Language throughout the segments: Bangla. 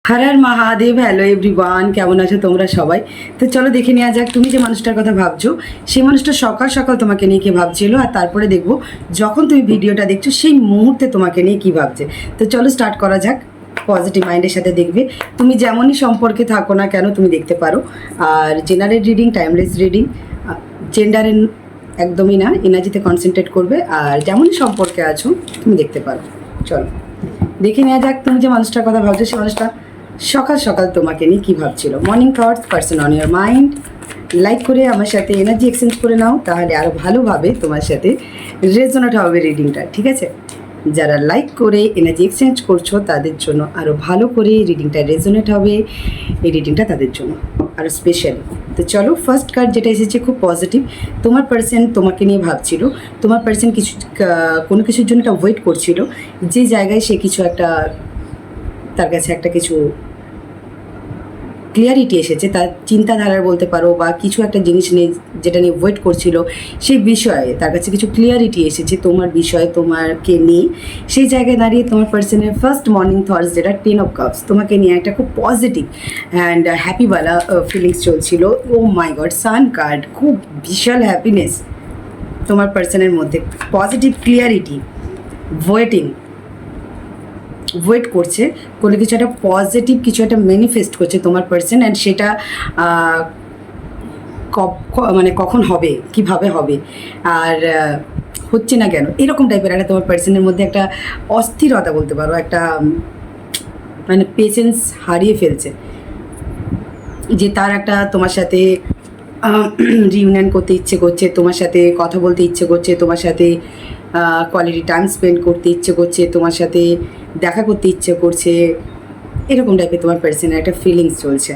হর হর মহাদেব। হ্যালো এভরিওয়ান, কেমন আছো তোমরা সবাই? তো চলো দেখে নেওয়া যাক, তুমি যে মানুষটার কথা ভাবছো সেই মানুষটা সকাল সকাল তোমাকে নিয়ে কি ভাবছিল, আর তারপরে দেখবো যখন তুমি ভিডিওটা দেখছো সেই মুহূর্তে তোমাকে নিয়ে কি ভাবছে। তো চলো স্টার্ট করা যাক। পজিটিভ মাইন্ডের সাথে দেখবে, তুমি যেমনই সম্পর্কে থাকো না কেন তুমি দেখতে পারো। আর জেনারেল রিডিং, টাইমলেস রিডিং, জেন্ডারের একদমই না, এনার্জিতে কনসেন্ট্রেট করবে। আর যেমনই সম্পর্কে আছো তুমি দেখতে পারো। চলো দেখে নেওয়া যাক, তুমি যে মানুষটার কথা ভাবছো সেই মানুষটা সকাল সকাল তোমাকে নিয়ে কী ভাবছিল। Morning thoughts, person on year mind. Like করে আমার সাথে এনার্জি এক্সচেঞ্জ করে নাও, তাহলে আরও ভালোভাবে তোমার সাথে রেজোনেট হবে রিডিংটা, ঠিক আছে? যারা লাইক করে এনার্জি এক্সচেঞ্জ করছো তাদের জন্য আরও ভালো করে রিডিংটা রেজোনেট হবে। এই রিডিংটা তাদের জন্য আরও স্পেশালি। তো চলো, ফার্স্ট কার্ড যেটা এসেছে খুব পজিটিভ। তোমার পার্সন তোমাকে নিয়ে ভাবছিল, তোমার পার্সন কোনো কিছুর জন্য একটা ওয়েট করছিল, যে জায়গায় সে কিছু একটা, তার কাছে একটা কিছু ক্লিয়ারিটি এসেছে, তার চিন্তাধারার বলতে পারো, বা কিছু একটা জিনিস নিয়ে যেটা নিয়ে ওয়েট করছিল সেই বিষয়ে তার কাছে কিছু ক্লিয়ারিটি এসেছে তোমার বিষয়ে, তোমাকে নিয়ে। সেই জায়গায় দাঁড়িয়ে তোমার পার্সনের ফার্স্ট মর্নিং থটস যেটা 10 অফ কাপস, তোমাকে নিয়ে একটা খুব পজিটিভ অ্যান্ড হ্যাপিওয়ালা ফিলিংস চলছিল। ও মাই গড, সান কার্ড, খুব বিশাল হ্যাপিনেস তোমার পার্সনের মধ্যে, পজিটিভ ক্লিয়ারিটি, ওয়েট করছে কোনো কিছু একটা পজিটিভ, কিছু একটা ম্যানিফেস্ট করছে তোমার পার্সন। অ্যান্ড সেটা মানে কখন হবে, কিভাবে হবে, আর হচ্ছে না কেন, এরকম টাইপের একটা তোমার পার্সনের মধ্যে একটা অস্থিরতা বলতে পারো, একটা মানে পেশেন্স হারিয়ে ফেলছে, যে তার একটা তোমার সাথে রিউনিয়ন করতে ইচ্ছে করছে, তোমার সাথে কথা বলতে ইচ্ছে করছে, তোমার সাথে কোয়ালিটি টাইম স্পেন্ড করতে ইচ্ছে করছে, তোমার সাথে দেখা করতে ইচ্ছে করছে, এরকম টাইপের তোমার পার্সনের একটা ফিলিংস চলছে।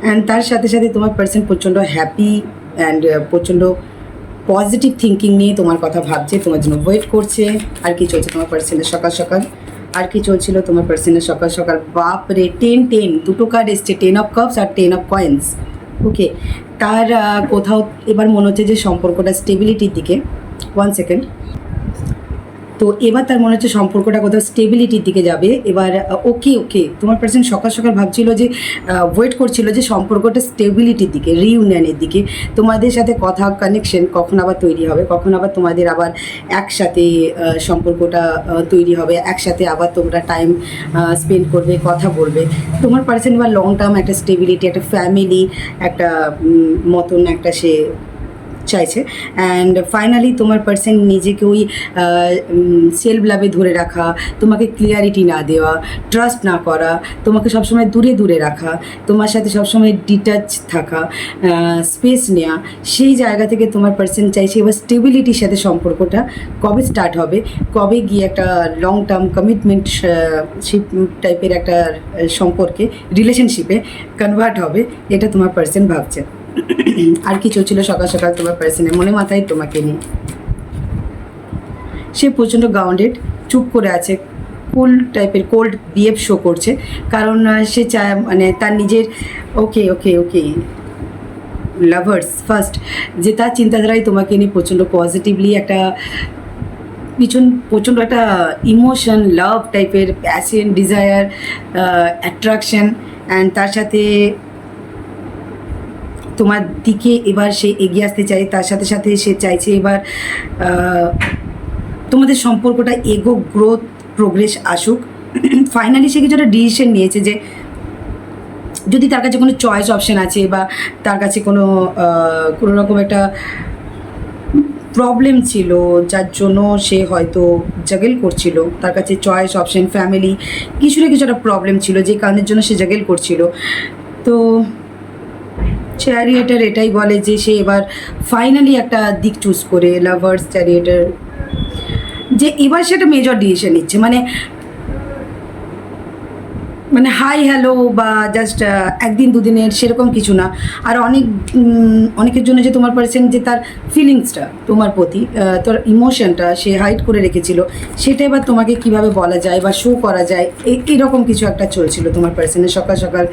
অ্যান্ড তার সাথে সাথে তোমার পার্সন প্রচণ্ড হ্যাপি অ্যান্ড প্রচণ্ড পজিটিভ থিঙ্কিং নিয়ে তোমার কথা ভাবছে, তোমার জন্য ওয়েট করছে। আর কি চলছে তোমার পার্সনের সকাল সকাল, আর কি চলছিল তোমার পার্সনের সকাল সকাল? বাপরে, 10 দুটো কার্ড এসছে, 10 অফ কাপস আর 10 অফ কয়েন্স। ওকে, তার কোথাও এবার মনে হচ্ছে যে সম্পর্কটা স্টেবিলিটির দিকে। 1 সেকেন্ড। তো এবার তার মনে হচ্ছে সম্পর্কটা কোথাও স্টেবিলিটির দিকে যাবে এবার। ওকে, তোমার পার্সন সকাল সকাল ভাবছিল যে, ওয়েট করছিল যে সম্পর্কটা স্টেবিলিটির দিকে, রিইউনিয়নের দিকে, তোমাদের সাথে কথা কানেকশন কখন আবার তৈরি হবে, কখন আবার তোমাদের আবার একসাথে সম্পর্কটা তৈরি হবে, একসাথে আবার তোমরা টাইম স্পেন্ড করবে, কথা বলবে। তোমার পার্সন এবার লং টার্ম একটা স্টেবিলিটি, একটা ফ্যামিলি, একটা মতন একটা সে চাইছে। অ্যান্ড ফাইনালি তোমার পার্সন নিজেকে ওই সেলফ লাভে ধরে রাখা, তোমাকে ক্লিয়ারিটি না দেওয়া, ট্রাস্ট না করা, তোমাকে সবসময় দূরে দূরে রাখা, তোমার সাথে সবসময় ডিটাচ থাকা, স্পেস নেওয়া, সেই জায়গা থেকে তোমার পার্সন চাইছে এবার স্টেবিলিটির সাথে সম্পর্কটা কবে স্টার্ট হবে, কবে গিয়ে একটা লং টার্ম কমিটমেন্ট শিপ টাইপের একটা সম্পর্কে, রিলেশনশিপে কনভার্ট হবে, এটা তোমার পার্সন ভাবছে। আর কি চলছিল সকাল সকাল তোমার পার্সনের মনে মাথায় তোমাকে নিয়ে? সে প্রচণ্ড গ্রাউন্ডেড, চুপ করে আছে, কুল টাইপের, কোল্ড বিহেভ শো করছে, কারণ সে চায় মানে তার নিজের ওকে লাভার্স ফার্স্ট, যে তার চিন্তাধারায় তোমাকে নিয়ে প্রচণ্ড পজিটিভলি একটা প্রচণ্ড একটা ইমোশন, লাভ টাইপের, প্যাশন, ডিজায়ার, অ্যাট্রাকশন। অ্যান্ড তার সাথে তোমার দিকে এবার সে এগিয়ে আসতে চায়, তার সাথে সাথে সে চাইছে এবার তোমাদের সম্পর্কটা গ্রোথ, প্রোগ্রেস আসুক। ফাইনালি সে কিছু একটা ডিসিশন নিয়েছে যে যদি তার কাছে কোনো চয়েস অপশান আছে, বা তার কাছে কোনো রকম একটা প্রবলেম ছিল যার জন্য সে হয়তো জাগেল করছিল, তার কাছে চয়েস অপশান, ফ্যামিলি, কিছু না কিছু একটা প্রবলেম ছিল যে কারণের জন্য সে জাগেল করছিল। তো চ্যারিয়েটার এটাই বলে যে সে এবার ফাইনালি একটা দিক চুজ করে, লাভার্স চ্যারিয়েটার, যে এবার সেটা মেজর ডিসিশন নিচ্ছে, মানে হাই হ্যালো বা জাস্ট একদিন দুদিনের সেরকম কিছু না। আর অনেকের জন্য যে তোমার পার্সন যে তার ফিলিংসটা তোমার প্রতি, তোর ইমোশনটা সে হাইড করে রেখেছিল, সেটা এবার তোমাকে কিভাবে বলা যায় বা শো করা যায়, এরকম কিছু একটা চলছিল তোমার পার্সনের সকাল সকাল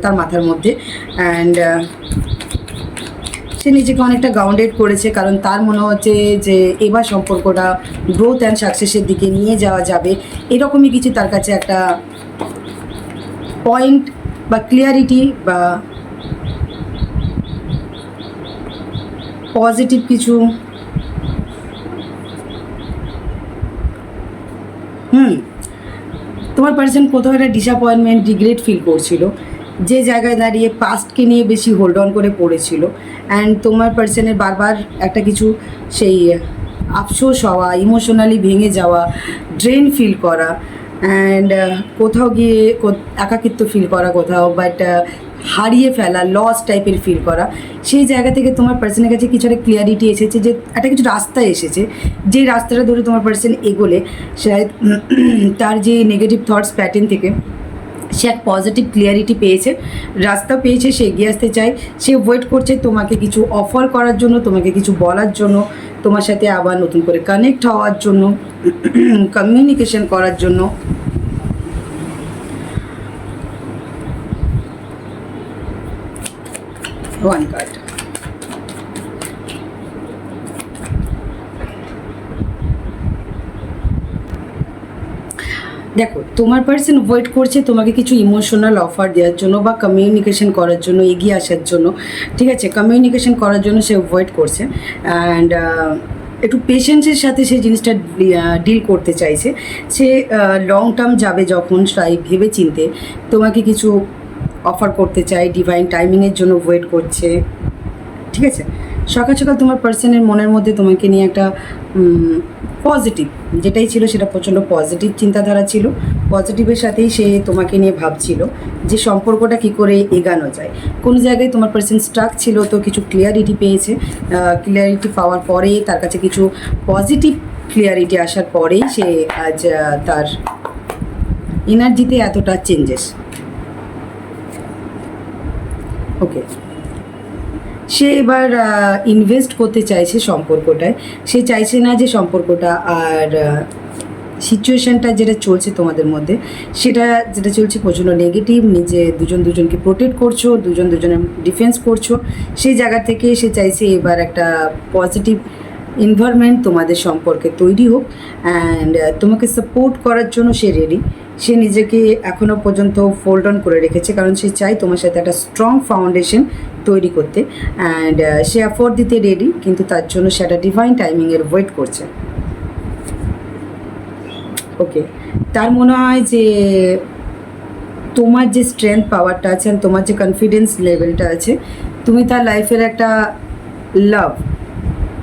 তার মাথার মধ্যে। অ্যান্ড সে নিজেকে অনেকটা গ্রাউন্ডেড করেছে, কারণ তার মনে হচ্ছে যে এবার সম্পর্কটা গ্রোথ অ্যান্ড সাকসেসের দিকে নিয়ে যাওয়া যাবে, এরকমই কিছু তার কাছে একটা পয়েন্ট বা ক্লিয়ারিটি বা পজিটিভ কিছু তোমার পার্সন কোথাও একটা ডিসঅ্যাপয়েন্টমেন্ট রিগ্রেট ফিল করছিল, যে জায়গায় দাঁড়িয়ে পাস্টকে নিয়ে বেশি হোল্ড অন করে পড়েছিল। অ্যান্ড তোমার পার্সনের বারবার একটা কিছু সেই আফসোস হওয়া, ইমোশনালি ভেঙে যাওয়া, ড্রেন ফিল করা, অ্যান্ড কোথাও গিয়ে একাকিত্ব ফিল করা কোথাও, বাট হারিয়ে ফেলা, লস টাইপের ফিল করা। সেই জায়গা থেকে তোমার পার্সনের কাছে কিছু একটা ক্লিয়ারিটি এসেছে, যে একটা কিছু রাস্তা এসেছে, যে রাস্তাটা ধরে তোমার পার্সন এগোলে শায়দ তার যে নেগেটিভ থটস প্যাটার্ন থেকে সে এক পজিটিভ ক্লিয়ারিটি পেয়েছে, রাস্তা পেয়েছে, সে এগিয়ে আসতে চায়। সে ওয়েট করছে তোমাকে কিছু অফার করার জন্য, তোমাকে কিছু বলার জন্য, তোমার সাথে আবার নতুন করে কানেক্ট হওয়ার জন্য, কমিউনিকেশন করার জন্য। One card. দেখো, তোমার পার্সন ওয়েট করছে তোমাকে কিছু ইমোশনাল অফার দেওয়ার জন্য বা কমিউনিকেশন করার জন্য, এগিয়ে আসার জন্য। ঠিক আছে, কমিউনিকেশন করার জন্য সে ওয়েট করছে, অ্যান্ড একটু পেশেন্সের সাথে সেই জিনিসটা ডিল করতে চাইছে। সে লং টার্ম যাবে যখন, তাই ভেবে চিনতে তোমাকে কিছু অফার করতে চায়, ডিভাইন টাইমিংয়ের জন্য ওয়েট করছে। ঠিক আছে, সকাল সকাল তোমার পার্সনের মনের মধ্যে তোমাকে নিয়ে একটা পজিটিভ, যেটাই ছিল সেটা প্রচণ্ড পজিটিভ চিন্তাধারা ছিল। পজিটিভের সাথেই সে তোমাকে নিয়ে ভাবছিল যে সম্পর্কটা কী করে এগানো যায়। কোনো জায়গায় তোমার পার্সন স্ট্রাক ছিল, তো কিছু ক্লিয়ারিটি পেয়েছে। ক্লিয়ারিটি পাওয়ার পরে, তার কাছে কিছু পজিটিভ ক্লিয়ারিটি আসার পরেই সে আজ তার এনার্জিতে এতটা চেঞ্জেস। ওকে, সে এবার ইনভেস্ট করতে চাইছে সম্পর্কটায়। সে চাইছে না যে সম্পর্কটা আর সিচুয়েশানটা যেটা চলছে তোমাদের মধ্যে, সেটা যেটা চলছে প্রচণ্ড নেগেটিভ। নিজে দুজনকে প্রোটেক্ট করছো, দুজনের ডিফেন্স করছো, সেই জায়গা থেকে সে চাইছে এবার একটা পজিটিভ এনভায়রনমেন্ট তোমাদের সম্পর্কে তৈরি হোক, অ্যান্ড তোমাকে সাপোর্ট করার জন্য সে রেডি। সে নিজেকে এখনও পর্যন্ত ফোল্ড অন করে রেখেছে, কারণ সে চায় তোমার সাথে একটা স্ট্রং ফাউন্ডেশন তৈরি করতে, অ্যান্ড সে এফোর্ট দিতে রেডি, কিন্তু তার জন্য সে একটা ডিভাইন টাইমিংয়ের ওয়েট করছে। ওকে, তার মনে হয় যে তোমার যে স্ট্রেংথ পাওয়ারটা আছে, তোমার যে কনফিডেন্স লেভেলটা আছে, তুমি তার লাইফের একটা লাভ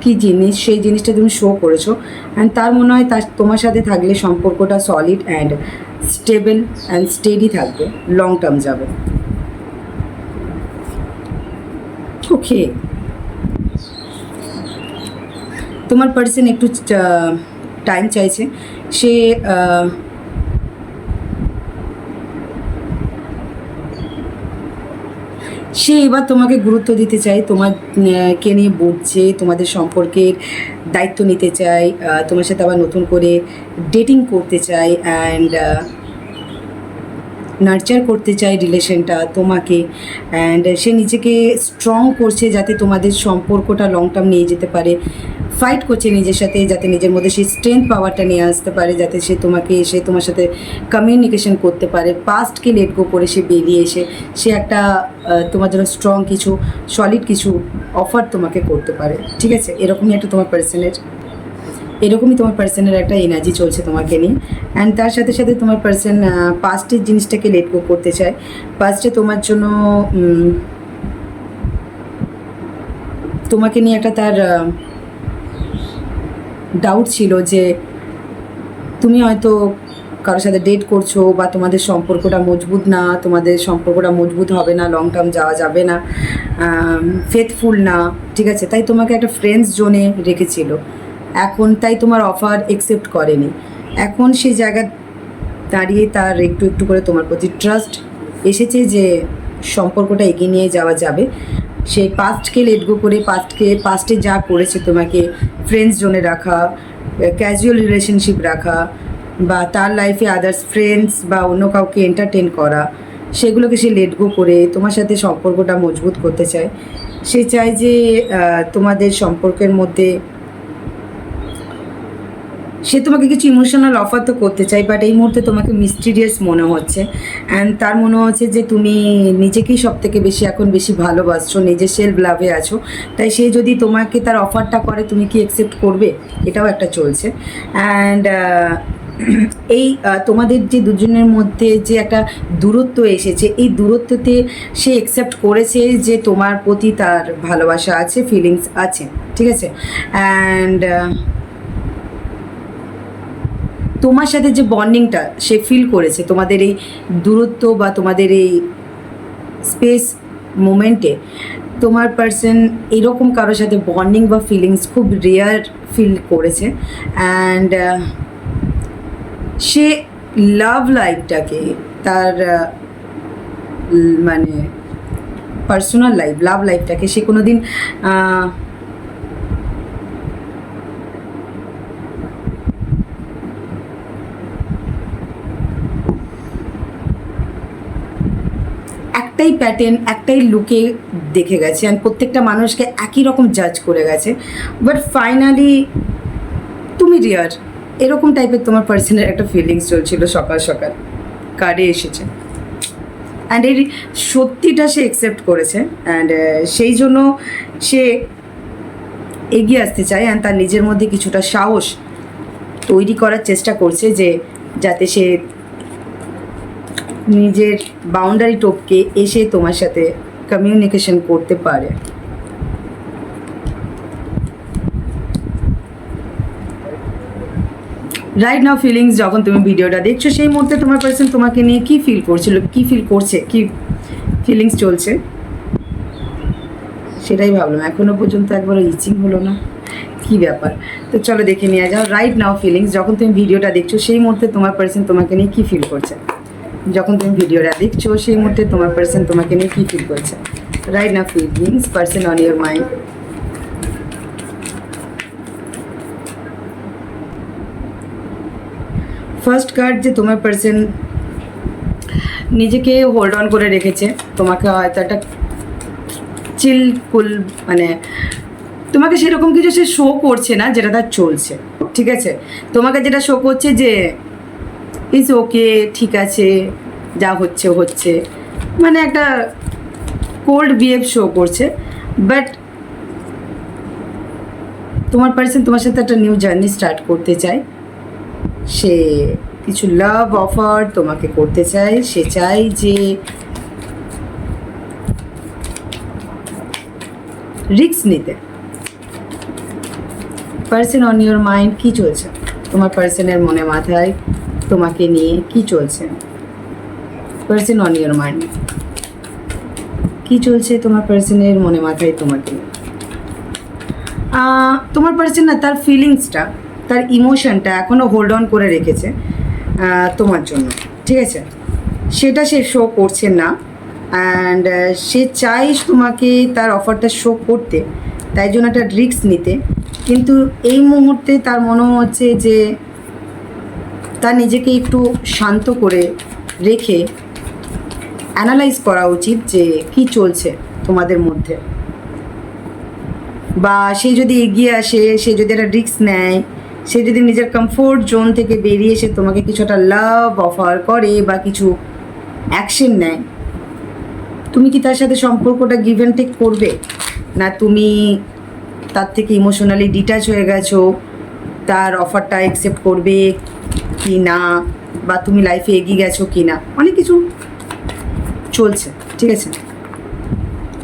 কী জিনিস, সেই জিনিসটা তুমি শো করেছো। অ্যান্ড তার মনে হয় তোমার সাথে থাকলে সম্পর্কটা solid and stable and steady থাকবে, লং টার্ম যাবে। ওকে, তোমার পার্সন একটু টাইম চাইছে। সে এবার তোমাকে গুরুত্ব দিতে চায়, কে নিয়ে বুঝছে, তোমাদের সম্পর্কের দায়িত্ব নিতে চায়, তোমার সাথে আবার নতুন করে ডেটিং করতে চায়, অ্যান্ড নার্চার করতে চায় রিলেশনটা তোমাকে। অ্যান্ড সে নিজেকে স্ট্রং করছে যাতে তোমাদের সম্পর্কটা লং টার্ম নিয়ে যেতে পারে। ফাইট করছে নিজের সাথে, যাতে নিজের মধ্যে সেই স্ট্রেংথ পাওয়ারটা নিয়ে আসতে পারে, যাতে সে তোমার সাথে কমিউনিকেশন করতে পারে। পাস্টকে লেট গো করে সে বেরিয়ে এসে সে একটা তোমার জন্য স্ট্রং কিছু, সলিড কিছু অফার তোমাকে করতে পারে। ঠিক আছে, এরকমই তোমার পার্সনের একটা এনার্জি চলছে তোমাকে নিয়ে। অ্যান্ড তার সাথে সাথে তোমার পার্সন পাস্টের জিনিসটাকে লেট গো করতে চায়। পাস্টে তোমার জন্য তোমাকে নিয়ে একটা তার ডাউট ছিল যে তুমি হয়তো কারোর সাথে ডেট করছো, বা তোমাদের সম্পর্কটা মজবুত হবে না, লং টার্ম যাওয়া যাবে না, ফেথফুল না। ঠিক আছে, তাই তোমাকে একটা ফ্রেন্ডস জোনে রেখেছিল। এখন তাই তোমার অফার অ্যাকসেপ্ট করেনি। এখন সেই জায়গা দাঁড়িয়ে তার একটু একটু করে তোমার প্রতি ট্রাস্ট এসেছে যে সম্পর্কটা এগিয়ে নিয়ে যাওয়া যাবে। সেই পাস্টকে লেট গো করে, পাস্টে যা করেছে তোমাকে ফ্রেন্ডস জোনে রাখা, ক্যাজুয়াল রিলেশনশিপ রাখা, বা তার লাইফে আদার্স ফ্রেন্ডস বা অন্য কাউকে এন্টারটেন করা, সেগুলোকে সে লেট গো করে তোমার সাথে সম্পর্কটা মজবুত করতে চায়। সে চায় যে তোমাদের সম্পর্কের মধ্যে সে তোমাকে কিছু ইমোশনাল অফার তো করতে চাই, বাট এই মুহূর্তে তোমাকে মিস্টিরিয়াস মনে হচ্ছে। অ্যান্ড তার মনে হচ্ছে যে তুমি নিজেকেই সব থেকে বেশি এখন বেশি ভালোবাসছো, নিজের সেলফ লাভে আছো। তাই সে যদি তোমাকে তার অফারটা করে তুমি কি অ্যাকসেপ্ট করবে, এটাও একটা চলছে। অ্যান্ড এই তোমাদের যে দুজনের মধ্যে যে একটা দূরত্ব এসেছে, এই দূরত্বতে সে অ্যাকসেপ্ট করেছে যে তোমার প্রতি তার ভালোবাসা আছে, ফিলিংস আছে, ঠিক আছে। অ্যান্ড তোমার সাথে যে বন্ডিংটা সে ফিল করেছে তোমাদের এই দূরত্ব বা তোমাদের এই স্পেস মোমেন্টে, তোমার পার্সন এরকম কারোর সাথে বন্ডিং বা ফিলিংস খুব রেয়ার ফিল করেছে। অ্যান্ড সে লাভ লাইফটাকে তার মানে পার্সোনাল লাইফ, লাভ লাইফটাকে সে কোনো দিন একটাই প্যাটার্ন, একটাই লুকে দেখে গেছে, অ্যান্ড প্রত্যেকটা মানুষকে একই রকম জাজ করে গেছে। বাট ফাইনালি তুমি রিয়ার, এরকম টাইপের তোমার পার্সনের একটা ফিলিংস চলছিল সকাল সকাল, কার্ডে এসেছে। অ্যান্ড এই সত্যিটা সে অ্যাকসেপ্ট করেছে, অ্যান্ড সেই জন্য সে এগিয়ে আসতে চায়, অ্যান্ড তার নিজের মধ্যে কিছুটা সাহস তৈরি করার চেষ্টা করছে যে যাতে সে নিজের বাউন্ডারি টপকে এসে তোমার সাথে কমিউনিকেশন করতে পারে। রাইট নাও ফিলিংস, যখন তুমি ভিডিওটা দেখছো সেই মুহূর্তে তোমার পার্সন তোমাকে নিয়ে কী ফিল করছিল, কী ফিল করছে, কী ফিলিংস চলছে সেটাই ভাবলাম। এখনও পর্যন্ত একবারও ইচিং হলো না, কী ব্যাপার। তো চলো দেখে নিয়ে যাও। রাইট নাও ফিলিংস, যখন তুমি ভিডিওটা দেখছো সেই মুহূর্তে তোমার পার্সন তোমাকে নিয়ে কী ফিল করছে। যখন তুমি ভিডিওটা দেখছো সেই মুহূর্তে তোমার পার্সন তোমাকে নিয়ে কী ফিল করছে। Right now feelings, person on your mind. First card, যে তোমার পার্সন নিজেকে হোল্ড অন করে রেখেছে, তোমাকে হয়তো একটা চিল কুল মানে তোমাকে সেরকম কিছু সে শো করছে না যেটা তার চলছে, ঠিক আছে। তোমাকে যেটা শো করছে যে ইজ ওকে, ঠিক আছে, যা হচ্ছে হচ্ছে, মানে একটা কোল্ড বিহেভ শো করছে। বাট তোমার পার্সন তোমার সাথে একটা নিউ জার্নি স্টার্ট করতে চায়, সে কিছু লাভ অফার তোমাকে করতে চায়, সে চায় যে রিস্ক নিতে। পার্সন অন ইয়োর মাইন্ড, কী চলছে তোমার পার্সনের মনে মাথায় তোমাকে নিয়ে, কী চলছে পার্সন অন ইয়োর মাইন্ড, কী চলছে তোমার পার্সনের মনে মাথায় তোমাকে নিয়ে। তোমার পার্সন না তার ফিলিংসটা, তার ইমোশনটা এখনও হোল্ড অন করে রেখেছে তোমার জন্য, ঠিক আছে। সেটা সে শো করছে না, অ্যান্ড সে চাই তোমাকে তার অফারটা শো করতে, তাই জন্য একটা রিস্ক নিতে। কিন্তু এই মুহূর্তে তার মনে হচ্ছে যে তার নিজেকে একটু শান্ত করে রেখে অ্যানালাইজ করা উচিত যে কী চলছে তোমাদের মধ্যে। বা সে যদি এগিয়ে আসে, সে যদি একটা রিস্ক নেয়, সে যদি নিজের কমফোর্ট জোন থেকে বেরিয়ে এসে তোমাকে কিছু একটা লাভ অফার করে বা কিছু অ্যাকশন নেয়, তুমি কি তার সাথে সম্পর্কটা গিভ অ্যান্ড টেক করবে, না তুমি তার থেকে ইমোশনালি ডিট্যাচ হয়ে গেছো, তার অফারটা অ্যাকসেপ্ট করবে কি না, বা তুমি লাইফে এগিয়ে গেছো কি না, অনেক কিছু চলছে, ঠিক আছে।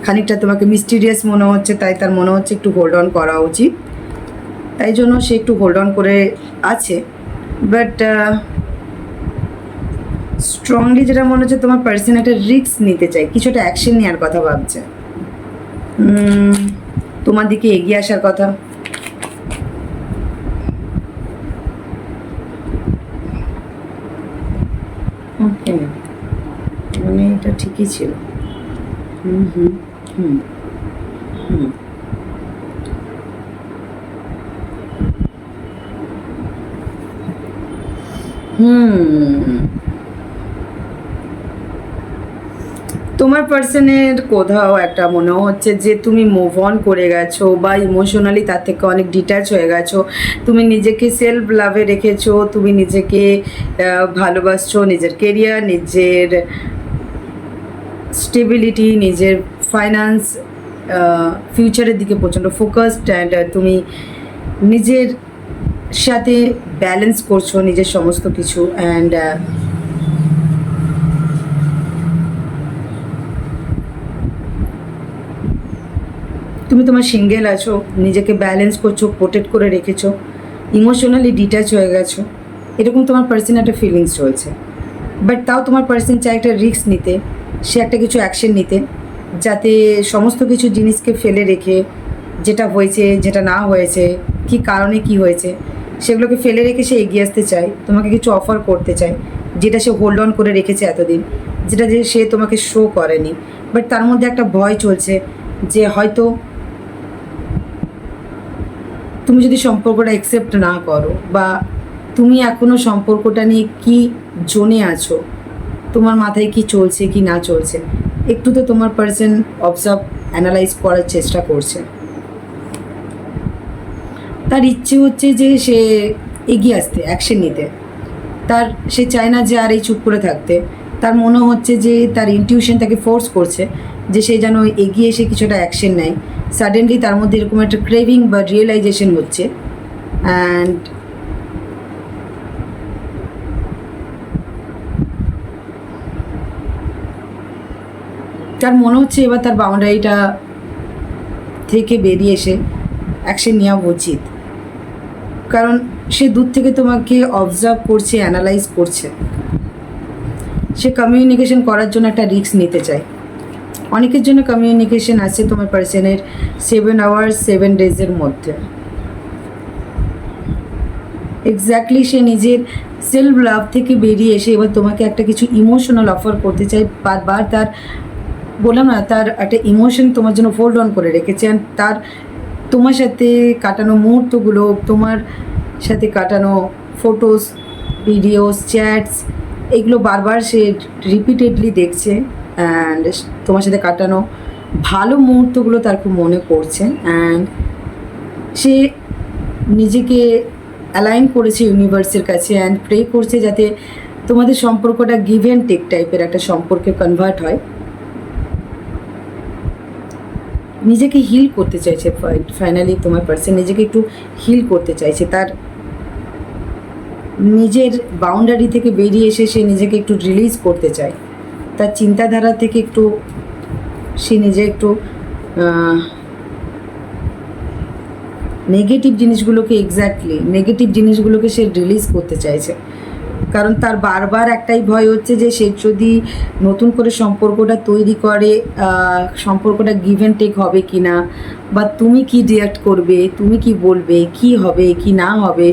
খানিকটা তোমাকে মিস্টিরিয়াস মনে হচ্ছে, তাই তার মনে হচ্ছে একটু হোল্ড অন করা উচিত, তাই জন্য সে একটু হোল্ড অন করে আছে। বাট স্ট্রংলি যেটা মনে হচ্ছে তোমার পার্সন একটা রিস্ক নিতে চায়, কিছু একটা অ্যাকশন নেওয়ার কথা ভাবছে, তোমার দিকে এগিয়ে আসার কথা। ওকে, মানে এটা ঠিকই ছিল। হুম হুম হুম হুম হুম তোমার পার্সনের কোথাও একটা মনে হচ্ছে যে তুমি মুভ অন করে গেছো বা ইমোশনালি তার থেকে অনেক ডিট্যাচ হয়ে গেছো, তুমি নিজেকে সেলফ লাভে রেখেছো, তুমি নিজেকে ভালোবাসছো, নিজের কেরিয়ার, নিজের স্টেবিলিটি, নিজের ফাইন্যান্স, ফিউচারের দিকে প্রচণ্ড ফোকাসড, অ্যান্ড তুমি নিজের সাথে ব্যালেন্স করছো নিজের সমস্ত কিছু। অ্যান্ড তুমি তোমার সিঙ্গেল আছো, নিজেকে ব্যালেন্স করছো, প্রোটেক্ট করে রেখেছো, ইমোশনালি ডিট্যাচ হয়ে গেছো, এরকম তোমার পার্সন একটা ফিলিংস চলছে। বাট তাও তোমার পার্সন চায় একটা রিস্ক নিতে, সে একটা কিছু অ্যাকশন নিতে, যাতে সমস্ত কিছু জিনিসকে ফেলে রেখে, যেটা হয়েছে, যেটা না হয়েছে, কী কারণে কী হয়েছে, সেগুলোকে ফেলে রেখে সে এগিয়ে আসতে চায়, তোমাকে কিছু অফার করতে চায়, যেটা সে হোল্ড অন করে রেখেছে এতদিন, যেটা যে সে তোমাকে শো করেনি। বাট তার মধ্যে একটা ভয় চলছে যে হয়তো তুমি যদি সম্পর্কটা অ্যাকসেপ্ট না করো, বা তুমি এখনও সম্পর্কটা নিয়ে কী জোনে আছো, তোমার মাথায় কি চলছে কি না চলছে, একটু তো তোমার পার্সন অবজার্ভ, অ্যানালাইজ করার চেষ্টা করছে। তার ইচ্ছে হচ্ছে যে সে এগিয়ে আসতে, অ্যাকশন নিতে, তার সে চায় না যে আর এই চুপ করে থাকতে। তার মনে হচ্ছে যে তার ইনটিউশন তাকে ফোর্স করছে যে সে যেন এগিয়ে এসে কিছুটা অ্যাকশন নেয়। সাডেনলি তার মধ্যে এরকম একটা ক্রেভিং বা রিয়েলাইজেশন হচ্ছে, অ্যান্ড তার মনে হচ্ছে এবার তার বাউন্ডারিটা থেকে বেরিয়ে এসে অ্যাকশন নেওয়া উচিত। কারণ সে দূর থেকে তোমাকে অবজার্ভ করছে, অ্যানালাইজ করছে, সে কমিউনিকেশন করার জন্য একটা রিস্ক নিতে চায়। অনেকের জন্য কমিউনিকেশন আছে তোমার পার্সনের 7 আওয়ার্স 7 ডেজের মধ্যে। এক্স্যাক্টলি সে নিজের সেলফ লাভ থেকে বেরিয়ে এসে এবার তোমাকে একটা কিছু ইমোশনাল অফার করতে চায়। বারবার তার, বললাম না, তার একটা ইমোশন তোমার জন্য হোল্ড অন করে রেখেছে। অ্যান্ড তার তোমার সাথে কাটানো মুহূর্তগুলো, তোমার সাথে কাটানো ফটোস, ভিডিওস, চ্যাটস, এগুলো বারবার সে রিপিটেডলি দেখছে। অ্যান্ড তোমার সাথে কাটানো ভালো মুহূর্তগুলো তার খুব মনে পড়ছে। অ্যান্ড সে নিজেকে অ্যালাইন করেছে ইউনিভার্সের কাছে, অ্যান্ড প্রে করছে যাতে তোমাদের সম্পর্কটা গিভ অ্যান্ড টেক টাইপের একটা সম্পর্কে কনভার্ট হয়। নিজেকে হিল করতে চাইছে, ফাইনালি তোমার পার্সন নিজেকে একটু হিল করতে চাইছে। তার নিজের বাউন্ডারি থেকে বেরিয়ে এসে সে নিজেকে একটু রিলিজ করতে চায়, তার চিন্তাধারা থেকে একটু সে নিজে একটু নেগেটিভ জিনিসগুলোকে, এক্স্যাক্টলি নেগেটিভ জিনিসগুলোকে সে রিলিজ করতে চাইছে। কারণ তার বারবার একটাই ভয় হচ্ছে যে সে যদি নতুন করে সম্পর্কটা তৈরি করে, সম্পর্কটা গিভ অ্যান্ড টেক হবে কি না, বা তুমি কি রিয়াক্ট করবে, তুমি কি বলবে, কি হবে কি না হবে,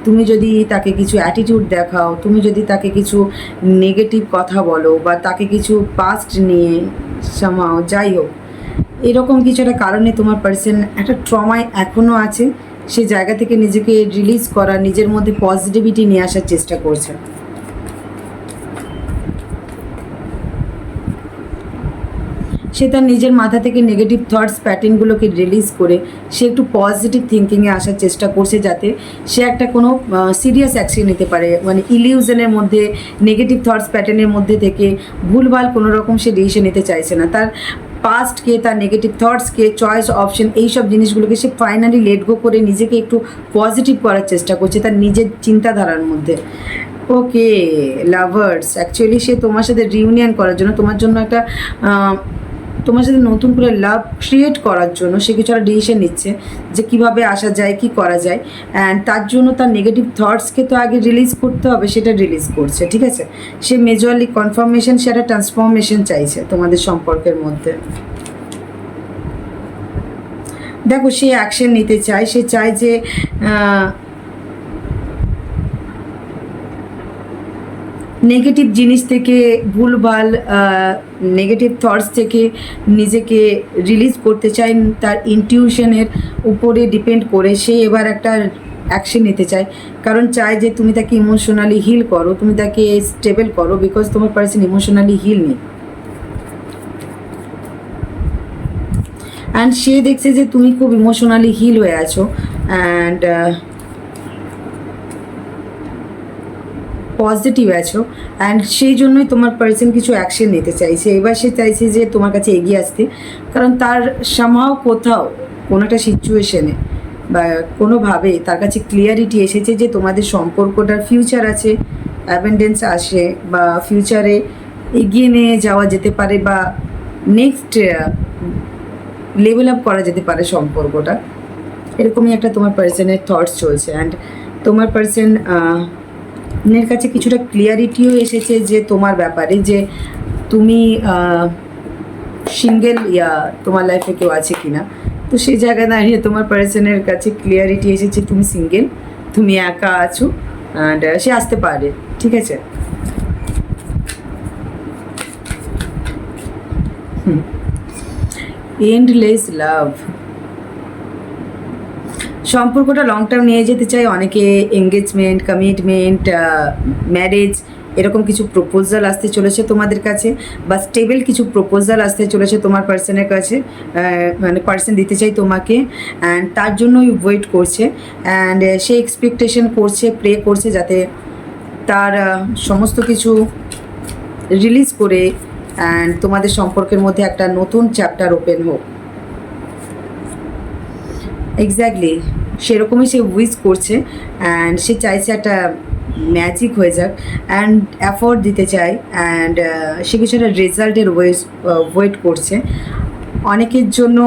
তুমি যদি তাকে কিছু অ্যাটিটিউড দেখাও, তুমি যদি তাকে কিছু নেগেটিভ কথা বলো, বা তাকে কিছু পাস্ট নিয়ে সামাও, যাই হোক, এরকম কিছু একটা কারণে তোমার পার্সন একটা ট্রমায় এখনও আছে। সে জায়গা থেকে নিজেকে রিলিজ করা, নিজের মধ্যে পজিটিভিটি নিয়ে আসার চেষ্টা করছে। সে তার নিজের মাথা থেকে নেগেটিভ থটস, প্যাটার্নগুলোকে রিলিজ করে সে একটু পজিটিভ থিঙ্কিংয়ে আসার চেষ্টা করছে, যাতে সে একটা কোনো সিরিয়াস অ্যাকশন নিতে পারে। মানে ইলিউশনের মধ্যে, নেগেটিভ থটস প্যাটার্নের মধ্যে থেকে ভুলভাল কোনো রকম সে ডিসিশন নিতে চাইছে না। তার পাস্টকে, তার নেগেটিভ থটসকে, চয়েস অপশন, এইসব জিনিসগুলোকে সে ফাইনালি লেট গো করে নিজেকে একটু পজিটিভ করার চেষ্টা করছে তার নিজের চিন্তাধারার মধ্যে। ওকে লাভার্স, অ্যাকচুয়ালি সে তোমার সাথে রিউনিয়ন করার জন্য, তোমার জন্য একটা তোমার সাথে নতুন করে লাভ ক্রিয়েট করার জন্য সে কিছু একটা ডিসিশন নিচ্ছে যে কীভাবে আসা যায়, কি করা যায়। অ্যান্ড তার জন্য তার নেগেটিভ থটসকে তো আগে রিলিজ করতে হবে, সেটা রিলিজ করছে, ঠিক আছে। সে মেজরলি কনফার্মেশন, সে একটা ট্রান্সফরমেশন চাইছে তোমাদের সম্পর্কের মধ্যে। দেখো সে অ্যাকশন নিতে চায়, সে চায় যে নেগেটিভ জিনিস থেকে, ভুলভাল নেগেটিভ থটস থেকে নিজেকে রিলিজ করতে চায়। তার ইনটিউশনের উপরে ডিপেন্ড করে সে এবার একটা অ্যাকশন নিতে চায়, কারণ চায় যে তুমি তাকে ইমোশনালি হিল করো, তুমি তাকে স্টেবল করো, বিকজ তোমার পার্সন ইমোশনালি হিল নেই। অ্যান্ড সে দেখছে যে তুমি খুব ইমোশনালি হিল হয়ে আছো অ্যান্ড পজিটিভ আছো, অ্যান্ড সেই জন্যই তোমার পার্সন কিছু অ্যাকশন নিতে চাইছে। এবার সে চাইছে যে তোমার কাছে এগিয়ে আসতে, কারণ তার সামহাও কোথাও কোনো একটা সিচুয়েশনে বা কোনোভাবে তার কাছে ক্লিয়ারিটি এসেছে যে তোমাদের সম্পর্কটার ফিউচার আছে, অ্যাবেন্ডেন্স আসে, বা ফিউচারে এগিয়ে নিয়ে যাওয়া যেতে পারে, বা নেক্সট লেভেল আপ করা যেতে পারে সম্পর্কটা। এরকমই একটা তোমার পার্সনের থটস চলছে। অ্যান্ড তোমার পার্সন এর কাছে কিছুটা ক্লিয়ারিটিও এসেছে যে তোমার ব্যাপারে, যে তুমি সিঙ্গেল ইয়া তোমার লাইফে কেউ আছে কি না। তো সেই জায়গায় দাঁড়িয়ে তোমার পার্সনের কাছে ক্লিয়ারিটি এসেছে তুমি সিঙ্গেল, তুমি একা আছো, অ্যান্ড সে আসতে পারে, ঠিক আছে। এন্ডলেস লাভ, সম্পর্কটা লং টার্ম নিয়ে যেতে চাই অনেকে, এঙ্গেজমেন্ট, কমিটমেন্ট, ম্যারেজ, এরকম কিছু প্রপোজাল আসতে চলেছে তোমাদের কাছে, বা স্টেবল কিছু প্রপোজাল আসতে চলেছে তোমার পার্সনের কাছে, মানে পার্সন দিতে চাই তোমাকে, অ্যান্ড তার জন্যই ওয়েট করছে। অ্যান্ড সে এক্সপেকটেশন করছে, প্রে করছে যাতে তার সমস্ত কিছু রিলিজ করে অ্যান্ড তোমাদের সম্পর্কের মধ্যে একটা নতুন চ্যাপ্টার ওপেন হোক। এক্স্যাক্টলি সেরকমই সে উইশ করছে, অ্যান্ড সে চাইছে একটা ম্যাজিক হয়ে যাক, অ্যান্ড অ্যাফোর্ড দিতে চায়, অ্যান্ড সে কিছু একটা রেজাল্টের ওয়েট করছে। অনেকের জন্য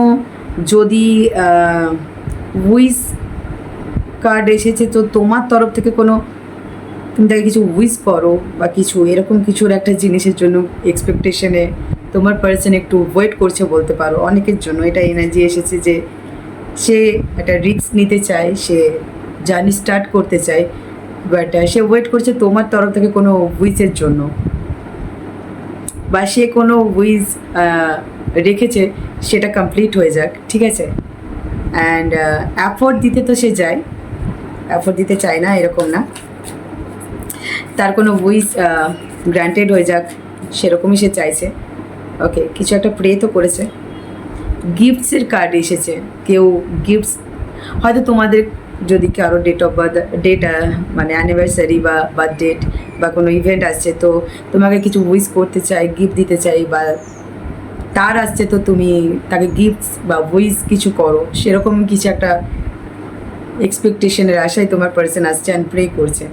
যদি উইশ কার্ড এসেছে, তো তোমার তরফ থেকে কোনো তুমি তাকে কিছু উইশ করো বা কিছু এরকম কিছুর একটা জিনিসের জন্য এক্সপেকটেশনে তোমার পার্সন একটু ওয়েট করছে বলতে পারো। অনেকের জন্য এটা এনার্জি এসেছে যে সে একটা রিস্ক নিতে চায়, সে জার্নি স্টার্ট করতে চায়, বাট সে ওয়েট করছে তোমার তরফ থেকে কোনো উইচের জন্য, বা সে কোনো উইচ রেখেছে সেটা কমপ্লিট হয়ে যাক, ঠিক আছে। অ্যান্ড অ্যাফোর্ড দিতে তো সে যায়, অ্যাফোর্ড দিতে চায় না এরকম না, তার কোনো উইচ গ্রান্টেড হয়ে যাক সেরকমই সে চাইছে। ওকে, কিছু একটা প্রে তো করেছে। গিফটসের কার্ড এসেছে, কেউ গিফটস হয়তো তোমাদের, যদি কারো ডেট অফ বার্থ, ডেট মানে অ্যানিভার্সারি বা বার্থ ডেট বা কোনো ইভেন্ট আসছে, তো তোমাকে কিছু উইশ করতে চাই, গিফট দিতে চাই, বা তার আসছে তো তুমি তাকে গিফটস বা উইশ কিছু করো, সেরকম কিছু একটা এক্সপেকটেশনের আশায় তোমার পার্সন আসছে অ্যান্ড প্রে করছে।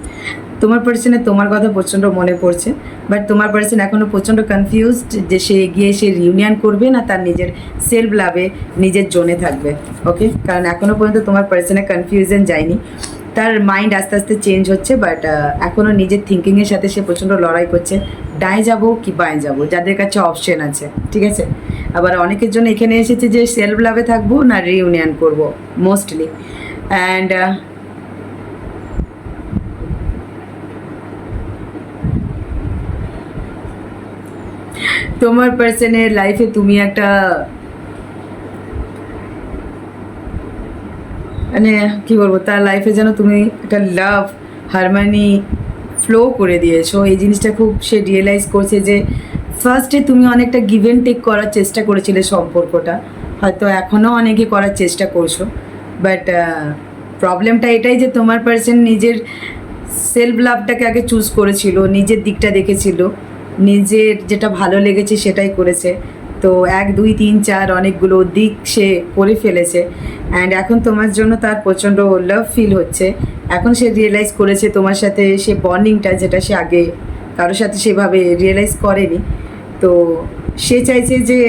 তোমার পার্সনের তোমার কথা প্রচণ্ড মনে পড়ছে, বাট তোমার পার্সন এখনও প্রচণ্ড কনফিউজড যে সে গিয়ে সে রিউনিয়ন করবে না তার নিজের সেলফ লাভে নিজের জোনে থাকবে। ওকে, কারণ এখনও পর্যন্ত তোমার পার্সনের কনফিউশন যায়নি, তার মাইন্ড আস্তে আস্তে চেঞ্জ হচ্ছে, বাট এখনও নিজের থিঙ্কিংয়ের সাথে সে প্রচণ্ড লড়াই করছে, ডায়ে যাবো কি বাঁয়ে যাবো, যাদের কাছে অপশন আছে, ঠিক আছে। আবার অনেকের জন্য এখানে এসেছে যে সেলফ লাভে থাকবো না রিউনিয়ন করবো মোস্টলি। অ্যান্ড তোমার পার্সনের লাইফে তুমি একটা মানে কী বলবো, তার লাইফে যেন তুমি একটা লাভ হারমানি ফ্লো করে দিয়েছো। এই জিনিসটা খুব সে রিয়েলাইজ করছে যে ফার্স্টে তুমি অনেকটা গিভ অ্যান্ড টেক করার চেষ্টা করেছিলে সম্পর্কটা, হয়তো এখনও অনেকে করার চেষ্টা করছো, বাট প্রবলেমটা এটাই যে তোমার পার্সন নিজের সেলফ লাভটাকে আগে চুজ করেছিল, নিজের দিকটা দেখেছিল, নিজের যেটা ভালো লেগেছে সেটাই করেছে। তো 1 2 3 4 অনেকগুলো দিক সে করে ফেলেছে, অ্যান্ড এখন তোমার জন্য তার প্রচণ্ড লাভ ফিল হচ্ছে। এখন সে রিয়েলাইজ করেছে তোমার সাথে সে বন্ডিংটা, যেটা সে আগে কারোর সাথে সেভাবে রিয়েলাইজ করেনি। তো সে চাইছে যে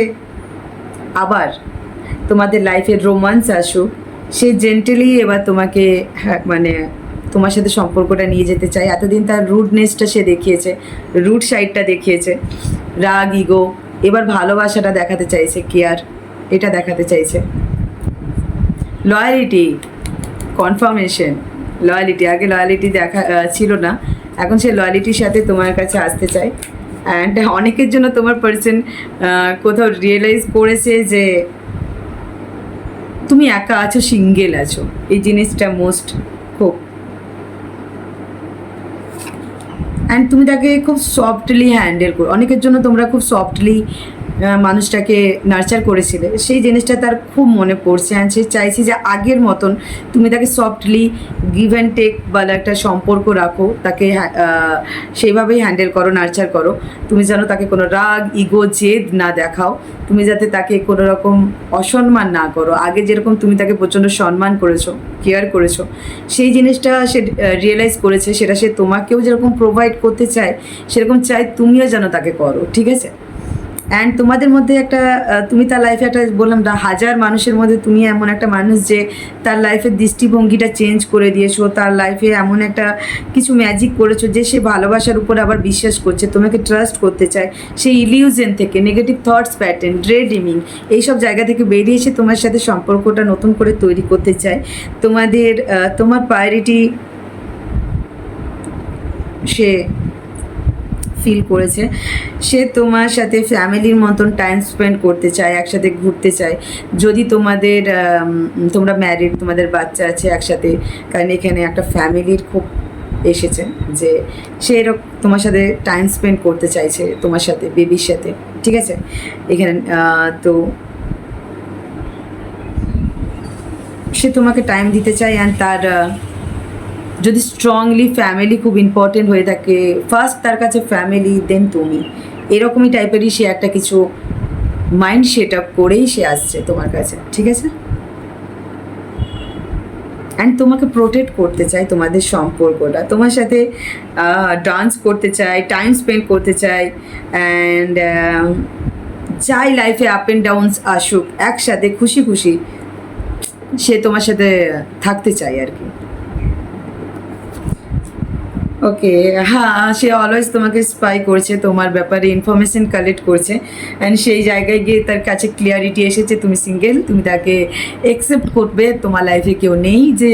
আবার তোমাদের লাইফের রোমান্স আসুক, সে জেন্টেলি এবার তোমাকে মানে তোমার সাথে সম্পর্কটা নিয়ে যেতে চায়। এতদিন তার রুডনেসটা সে দেখিয়েছে, রুড সাইডটা দেখিয়েছে, রাগ, ইগো, এবার ভালোবাসাটা দেখাতে চাইছে, কেয়ার, এটা দেখাতে চাইছে। লয়ালিটি, কনফার্মেশন, লয়ালিটি, আগে লয়ালিটি দেখা ছিল না, এখন সে লয়ালিটির সাথে তোমার কাছে আসতে চায়। অ্যান্ড অনেকের জন্য তোমার পার্সন কোথাও রিয়েলাইজ করেছে যে তুমি একা আছো, সিঙ্গেল আছো, এই জিনিসটা মোস্ট খুব, অ্যান্ড তুমি তাকে খুব সফটলি হ্যান্ডেল করো। অনেকের জন্য তোমরা খুব সফটলি মানুষটাকে নার্চার করেছিলে, সেই জিনিসটা তার খুব মনে পড়ছে। অ্যান্ড সে চাইছে যে আগের মতন তুমি তাকে সফটলি গিভ অ্যান্ড টেক বলে একটা সম্পর্ক রাখো, তাকে সেইভাবেই হ্যান্ডেল করো, নার্চার করো। তুমি যেন তাকে কোনো রাগ, ইগো, জেদ না দেখাও। তুমি যাতে তাকে কোনো রকম অসম্মান না করো। আগে যেরকম তুমি তাকে প্রচণ্ড সম্মান করেছো, কেয়ার করেছো, সেই জিনিসটা সে রিয়েলাইজ করেছে। সেটা সে তোমাকেও যেরকম প্রোভাইড করতে চায়, সেরকম চাই তুমিও যেন তাকে করো, ঠিক আছে? অ্যান্ড তোমাদের মধ্যে একটা তুমি তার লাইফে একটা বললাম না, হাজার মানুষের মধ্যে তুমি এমন একটা মানুষ যে তার লাইফের দৃষ্টিভঙ্গিটা চেঞ্জ করে দিয়েছো, তার লাইফে এমন একটা কিছু ম্যাজিক করেছো যে সে ভালোবাসার উপর আবার বিশ্বাস করছে, তোমাকে ট্রাস্ট করতে চায়। সেই ইলিউশন থেকে, নেগেটিভ থটস প্যাটার্ন, ড্রে ড্রিমিং, এইসব জায়গা থেকে বেরিয়ে এসে তোমার সাথে সম্পর্কটা নতুন করে তৈরি করতে চায়। তোমার প্রায়োরিটি সে ফিল করেছে। সে তোমার সাথে ফ্যামিলির মতন টাইম স্পেন্ড করতে চায়, একসাথে ঘুরতে চায়। যদি তোমরা ম্যারিড, তোমাদের বাচ্চা আছে একসাথে, কারণ এখানে একটা ফ্যামিলির খুব এসেছে যে সে এরকম তোমার সাথে টাইম স্পেন্ড করতে চাইছে, তোমার সাথে, বেবির সাথে, ঠিক আছে? এখানে তো সে তোমাকে টাইম দিতে চায়। অ্যান্ড তার যদি স্ট্রংলি ফ্যামিলি খুব ইম্পর্টেন্ট হয়ে থাকে, ফার্স্ট তার কাছে ফ্যামিলি, দেন তুমি, এরকমই টাইপেরই সে একটা কিছু মাইন্ড সেট আপ করেই সে আসছে তোমার কাছে, ঠিক আছে? অ্যান্ড তোমাকে প্রোটেক্ট করতে চায়, তোমাদের সম্পর্কটা, তোমার সাথে ডান্স করতে চায়, টাইম স্পেন্ড করতে চায়। অ্যান্ড চাই লাইফে আপ অ্যান্ড ডাউনস আসুক, একসাথে খুশি খুশি সে তোমার সাথে থাকতে চায় আর কি। ওকে, হ্যাঁ, সে অলওয়েজ তোমাকে স্পাই করছে, তোমার ব্যাপারে ইনফরমেশন কালেক্ট করছে। অ্যান্ড সেই জায়গায় গিয়ে তার কাছে ক্লিয়ারিটি এসেছে তুমি সিঙ্গেল, তুমি তাকে অ্যাকসেপ্ট করবে, তোমার লাইফে কেউ নেই যে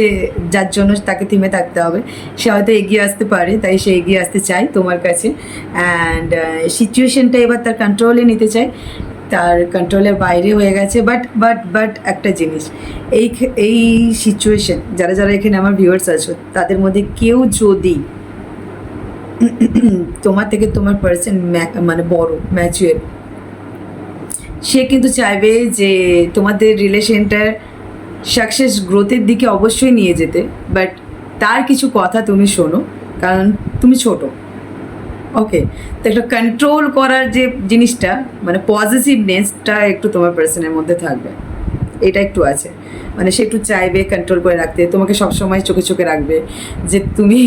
যার জন্য তাকে থিমে থাকতে হবে। সে হয়তো এগিয়ে আসতে পারে, তাই সে এগিয়ে আসতে চায় তোমার কাছে। অ্যান্ড সিচুয়েশনটা এবার তার কন্ট্রোলে নিতে চায়, তার কন্ট্রোলের বাইরে হয়ে গেছে। বাট একটা জিনিস, এই সিচুয়েশন, যারা যারা এখানে আমার ভিউয়ার্স আছো, তাদের মধ্যে কেউ যদি তোমার থেকে তোমার পার্সন মানে বড়, ম্যাচুয়ার, সে কিন্তু চাইবে যে তোমাদের রিলেশনটার সাকসেস গ্রোথের দিকে অবশ্যই নিয়ে যেতে। বাট তার কিছু কথা তুমি শোনো, কারণ তুমি ছোট। ওকে, তো একটা কন্ট্রোল করার যে জিনিসটা, মানে পজিটিভনেসটা একটু তোমার পার্সনের মধ্যে থাকবে, এটা একটু আছে। মানে সে একটু চাইবে কন্ট্রোল করে রাখতে, তোমাকে সবসময় চোখে চোখে রাখবে যে তুমি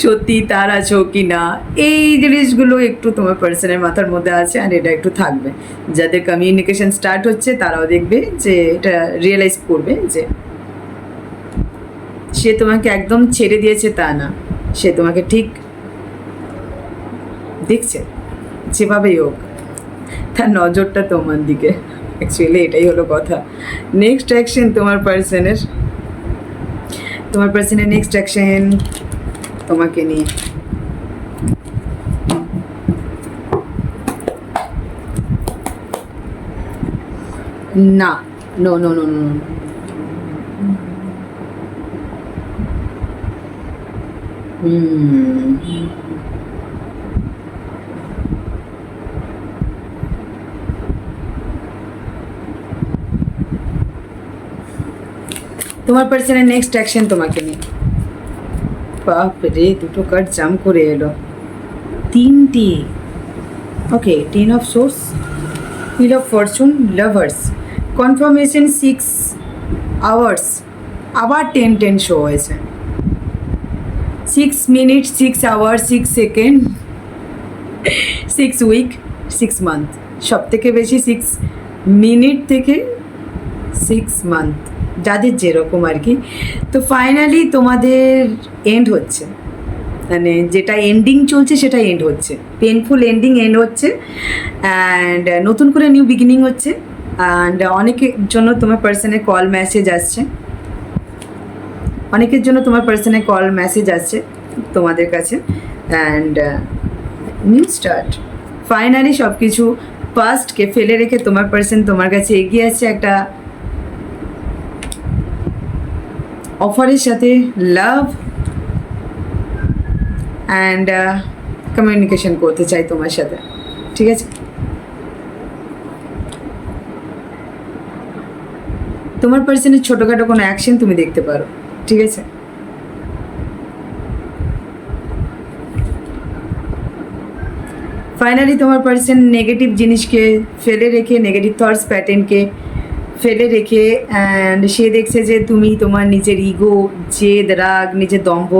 সত্যি তার আছো কি না। এই জিনিসগুলো একটু তোমার পার্সনের মাথার মধ্যে আছে, আর এটা একটু থাকবে। যাদের কমিউনিকেশন স্টার্ট হচ্ছে তারাও দেখবে যে এটা রিয়েলাইজ করবে যে সে তোমাকে একদম ছেড়ে দিয়েছে তা না, সে তোমাকে ঠিক দেখছে, যেভাবেই হোক তার নজরটা তোমার দিকে। অ্যাকচুয়ালি এটাই হলো কথা। নেক্সট অ্যাকশন তোমার পার্সনের নেক্সট অ্যাকশন তোমাকে নিয়ে। না, নো নো নো নো, তোমার পার্সনের নেক্সট অ্যাকশন তোমাকে নিয়ে। বাপ রে, দুটো কার্ড জাম্প করে এলো, তিনটি। Okay, 10 of swords, wheel of fortune, lovers, confirmation 6 hours, আবার 10 শো হয়েছে। 6 minute, 6 hour, 6 second, 6 week, 6 month. সব থেকে বেশি 6 মিনিট থেকে 6 মান্থ, যাদের যেরকম আর কি। তো ফাইনালি তোমাদের এন্ড হচ্ছে, মানে যেটা এন্ডিং চলছে সেটা এন্ড হচ্ছে, পেনফুল এন্ডিং এন্ড হচ্ছে। অ্যান্ড নতুন করে নিউ বিগিনিং হচ্ছে। অ্যান্ড অনেকের জন্য তোমার পার্সনে কল মেসেজ আসছে, অনেকের জন্য তোমার পার্সনে কল মেসেজ আসছে তোমাদের কাছে। অ্যান্ড নিউ স্টার্ট, ফাইনালি সব কিছু পাস্টকে ফেলে রেখে তোমার পার্সন তোমার কাছে এগিয়ে আছে একটা অফারের সাথে, লাভ অ্যান্ড কমিউনিকেশন করতে চাই তোমার সাথে, ঠিক আছে? তোমার পার্সনের ছোটোখাটো কোনো অ্যাকশন তুমি দেখতে পারো, ঠিক আছে? ফাইনালি তোমার পার্সন নেগেটিভ জিনিসকে ফেলে রেখে, নেগেটিভ থটস প্যাটার্নকে ফেলে রেখে, অ্যান্ড সে দেখছে যে তুমি তোমার নিজের ইগো, জেদ, রাগ, নিজের দম্ভ,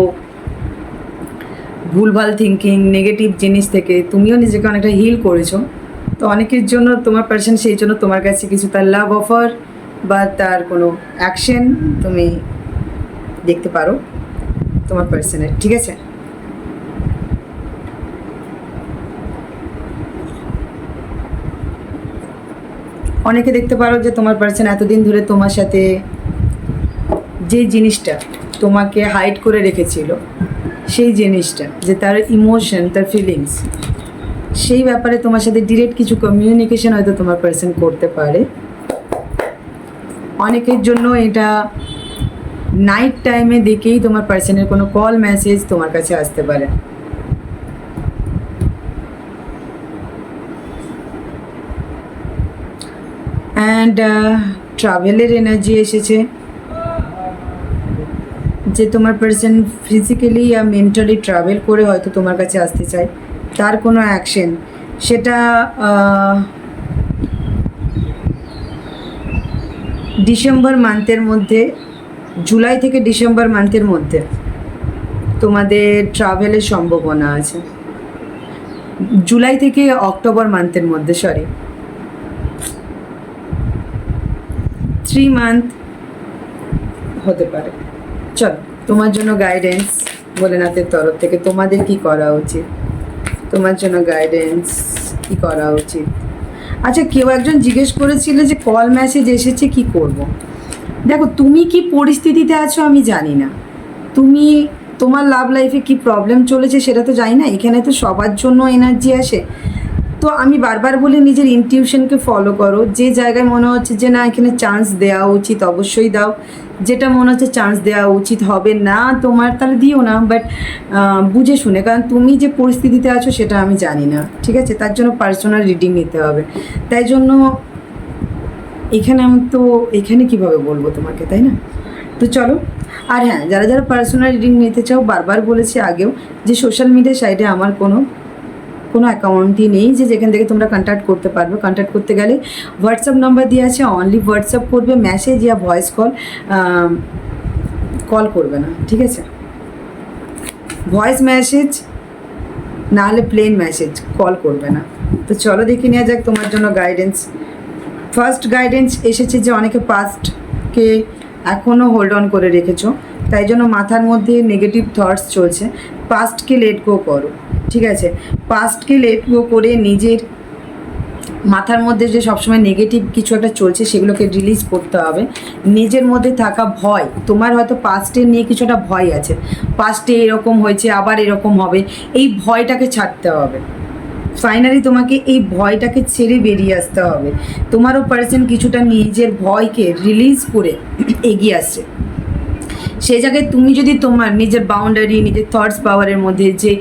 ভুলভাল থিঙ্কিং, নেগেটিভ জিনিস থেকে তুমিও নিজেকে অনেকটা হিল করেছো। তো অনেকের জন্য তোমার পার্সন সেই জন্য তোমার কাছে কিছু তার লাভ অফার বা তার কোনো অ্যাকশন তুমি দেখতে পারো তোমার পার্সনের, ঠিক আছে? অনেকে দেখতে পারো যে তোমার পার্সন এতদিন ধরে তোমার সাথে যে জিনিসটা তোমাকে হাইড করে রেখেছিল, সেই জিনিসটা যে তার ইমোশন, তার ফিলিংস, সেই ব্যাপারে তোমার সাথে ডিরেক্ট কিছু কমিউনিকেশন হয়তো তোমার পার্সন করতে পারে। অনেকের জন্য এটা নাইট টাইমে দেখেই তোমার পার্সনের কোনো কল মেসেজ তোমার কাছে আসতে পারে। অ্যান্ড ট্রাভেলের এনার্জি এসেছে, যে তোমার পার্সন ফিজিক্যালি আর মেন্টালি ট্রাভেল করে হয়তো তোমার কাছে আসতে চায়। তার কোনো অ্যাকশন, সেটা ডিসেম্বর মান্থের মধ্যে, জুলাই থেকে ডিসেম্বর মান্থের মধ্যে তোমাদের ট্রাভেলের সম্ভাবনা আছে। জুলাই থেকে অক্টোবর মান্থের মধ্যে, সরি 3 মান্থ হতে পারে। চলো, তোমার জন্য গাইডেন্স ভোলেনাথের তরফ থেকে তোমাদের কি করা উচিত, তোমার জন্য গাইডেন্স কি করা উচিত। আচ্ছা, কেউ একজন জিজ্ঞেস করেছিল যে কল মেসেজ এসেছে, কি করব। দেখো, তুমি কি পরিস্থিতিতে আছো আমি জানি না, তুমি তোমার লাভ লাইফে কি প্রবলেম চলেছে সেটা তো জানি না। এখানে তো সবার জন্য এনার্জি আসে। তো আমি বারবার বলি নিজের ইনটিউশনকে ফলো করো। যে জায়গায় মনে হচ্ছে যে না এখানে চান্স দেওয়া উচিত অবশ্যই দাও, যেটা মনে হচ্ছে চান্স দেওয়া উচিত হবে না তোমার, তাহলে দিও না, বাট বুঝে শুনে, কারণ তুমি যে পরিস্থিতিতে আছো সেটা আমি জানি না, ঠিক আছে? তার জন্য পার্সোনাল রিডিং নিতে হবে। তাই জন্য এখানে আমি তো এখানে কিভাবে বলবো তোমাকে, তাই না? তো চলো। আর হ্যাঁ, যারা যারা পার্সোনাল রিডিং নিতে চাও, বারবার বলেছি আগেও যে সোশ্যাল মিডিয়া সাইটে আমার কোনো অ্যাকাউন্টই নেই যে যেখান থেকে তোমরা কন্ট্যাক্ট করতে পারবে। কন্ট্যাক্ট করতে গেলে হোয়াটসঅ্যাপ নাম্বার দেওয়া আছে, অনলি হোয়াটসঅ্যাপ করবে, মেসেজ ইয়া ভয়েস কল করবে না, ঠিক আছে? ভয়েস মেসেজ না হলে প্লেন মেসেজ, কল করবে না। তো চলো দেখে নেওয়া যাক তোমার জন্য গাইডেন্স। ফার্স্ট গাইডেন্স এসেছে যে অনেকে পাস্টকে এখনও হোল্ড অন করে রেখেছো, তাই জন্য মাথার মধ্যে নেগেটিভ থটস চলছে। পাস্টকে লেট গো করো, ঠিক আছে? পাস্টকে লেট গো করে নিজের মাথার মধ্যে যে সবসময় নেগেটিভ কিছু একটা চলছে সেগুলোকে রিলিজ করতে হবে। নিজের মধ্যে থাকা ভয়, তোমার হয়তো পাস্টে নিয়ে কিছু একটা ভয় আছে, পাস্টে এরকম হয়েছে আবার এরকম হবে, এই ভয়টাকে ছাড়তে হবে। ফাইনালি তোমাকে এই ভয়টাকে ছেড়ে বেরিয়ে আসতে হবে। তোমারও পার্সন কিছুটা নিজের ভয়কে রিলিজ করে এগিয়ে আসছে। সেই জায়গায় তুমি যদি তোমার নিজের বাউন্ডারি, নিজের থটস পাওয়ারের মধ্যে যে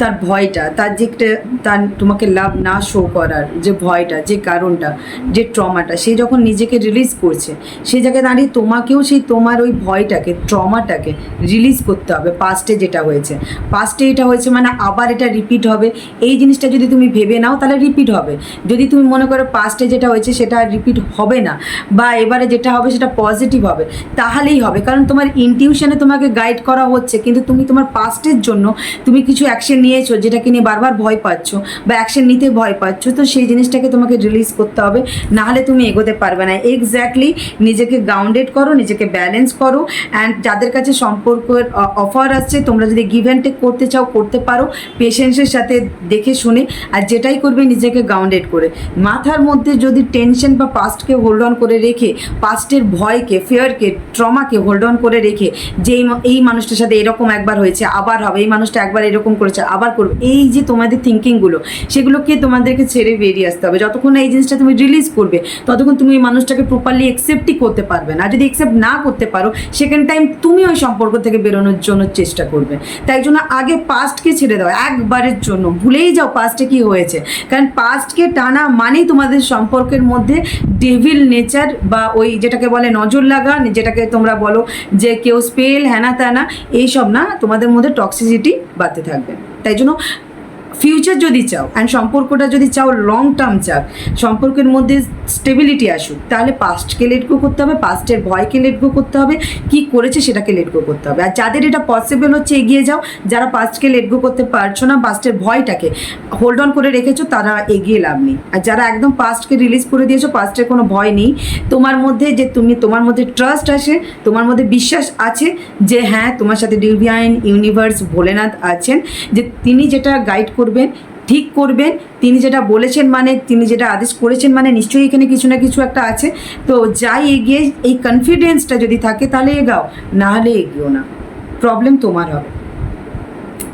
তার ভয়টা, তার যে একটা তার তোমাকে লাভ না শো করার যে ভয়টা, যে কারণটা, যে ট্রমাটা, সে যখন নিজেকে রিলিজ করছে, সেই জায়গায় দাঁড়িয়ে তোমাকেও সেই তোমার ওই ভয়টাকে, ট্রমাটাকে রিলিজ করতে হবে। পাস্টে যেটা হয়েছে, পাস্টে এটা হয়েছে মানে আবার এটা রিপিট হবে, এই জিনিসটা যদি তুমি ভেবে নাও তাহলে রিপিট হবে। যদি তুমি মনে করো পাস্টে যেটা হয়েছে সেটা রিপিট হবে না, বা এবারে যেটা হবে সেটা পজিটিভ হবে, তাহলেই হবে। কারণ তোমার ইনটিউশনে তোমাকে গাইড করা হচ্ছে, কিন্তু তুমি তোমার পাস্টের জন্য তুমি কিছু অ্যাকশন নিয়েছো যেটাকে নিয়ে বারবার ভয় পাচ্ছ বা অ্যাকশন নিতে ভয় পাচ্ছ। তো সেই জিনিসটাকে তোমাকে রিলিজ করতে হবে, নাহলে তুমি এগোতে পারবে না। এক্স্যাক্টলি নিজেকে গ্রাউন্ডেড করো, নিজেকে ব্যালেন্স করো। অ্যান্ড যাদের কাছে সম্পর্কের অফার আসছে, তোমরা যদি গিভ অ্যান্ড টেক করতে চাও করতে পারো, পেশেন্সের সাথে দেখে শুনে। আর যেটাই করবে নিজেকে গ্রাউন্ডেড করে। মাথার মধ্যে যদি টেনশন বা পাস্টকে হোল্ড অন করে রেখে, পাস্টের ভয়কে, ফিয়ারকে, ট্রমাকে হোল্ড অন করে রেখে, যে এই মানুষটার সাথে এরকম একবার হয়েছে আবার হবে, এই মানুষটা একবার এরকম করেছে আবার করবো, এই যে তোমাদের থিঙ্কিংগুলো, সেগুলোকে তোমাদেরকে ছেড়ে বেরিয়ে আসতে হবে। যতক্ষণ না এই জিনিসটা তুমি রিলিজ করবে ততক্ষণ তুমি এই মানুষটাকে প্রপারলি অ্যাকসেপ্টই করতে পারবে না। আর যদি অ্যাকসেপ্ট না করতে পারো, সেকেন্ড টাইম তুমি ওই সম্পর্ক থেকে বেরোনোর জন্য চেষ্টা করবে। তাই জন্য আগে পাস্টকে ছেড়ে দাও একবারের জন্য, ভুলেই যাও পাস্টে কি হয়েছে। কারণ পাস্টকে টানা মানেই তোমাদের সম্পর্কের মধ্যে ডেভিল নেচার বা ওই যেটাকে বলে নজর লাগা, যেটাকে তোমরা বলো যে কেউ স্পেল হ্যানা ত্যানা, এইসব না, তোমাদের মধ্যে টক্সিসিটি বাড়তে থাকবে। তাই জন্য ফিউচার যদি চাও অ্যান্ড সম্পর্কটা যদি চাও লং টার্ম চাও, সম্পর্কের মধ্যে স্টেবিলিটি আসুক, তাহলে পাস্টকে লেট গো করতে হবে, পাস্টের ভয়কে লেট গো করতে হবে, কি করেছে সেটাকে লেট গো করতে হবে। আর যাদের এটা পসিবল হচ্ছে এগিয়ে যাও, যারা পাস্টকে লেট গো করতে পারছো না, পাস্টের ভয়টাকে হোল্ড অন করে রেখেছো, তারা এগিয়ে লাভ নেই। আর যারা একদম পাস্টকে রিলিজ করে দিয়েছো, পাস্টের কোনো ভয় নেই তোমার মধ্যে, যে তোমার মধ্যে ট্রাস্ট আসে, তোমার মধ্যে বিশ্বাস আছে যে হ্যাঁ তোমার সাথে ডিভাইন ইউনিভার্স ভোলেনাথ আছেন, যে তিনি যেটা গাইড করবেন ঠিক করবেন, তিনি যেটা বলেছেন মানে তিনি যেটা আদেশ করেছেন মানে নিশ্চয়ই এখানে কিছু না কিছু একটা আছে। তো যাই এগিয়ে, এই কনফিডেন্সটা যদি থাকে তাহলে এগাও, না হলে এগিয়েও না, প্রবলেম তোমার হবে।